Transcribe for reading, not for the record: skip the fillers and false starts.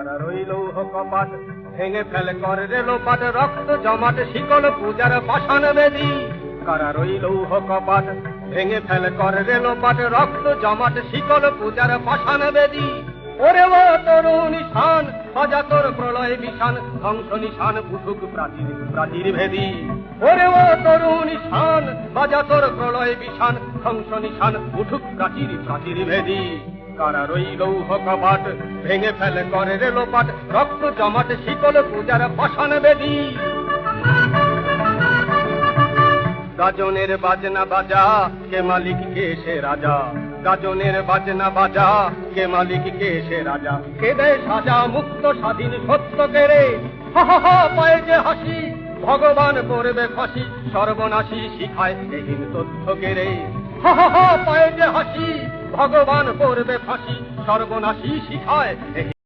কারা রইল কপাট ভেঙে ফেলে করে রে লোপাট রক্ত জমাট শিকল পূজার পাষাণ বেদী কারা রইল কপাট ভেঙে ফেলে করে রে লোপাট রক্ত জমাট শিকল পূজার পাষাণ বেদী ওরে ও তরুণ নিশান সজা তোর প্রলয় বিশান ধ্বংস নিশান উঠুক প্রাচীর প্রাচীর ভেদী ওরে ও তরুণ নিশান বাজা তোর প্রলয় বিশান ধ্বংস নিশান উঠুক প্রাচীর প্রাচীর ভেদী কারা রইল কপাট ভেঙে ফেলে করে রে লোপাট রক্ত জমাট শিকল পূজার পাষাণ বেদী গাজনের বাজনা বাজা কে মালিক কে সে রাজা গাজনের বাজনা বাজা কে মালিক কে সে রাজা কে দেয় সাজা মুক্ত স্বাধীন সত্য কেড়ে হা হা হা পায়ে যে হাসি ভগবান করবে ফাঁসি সর্বনাশী শিখায় এহীন তথ্য কেড়ে হা হা হা পায়ে যে হাসি ভগবান করবে ফাঁসি সর্বনাশী শিখায়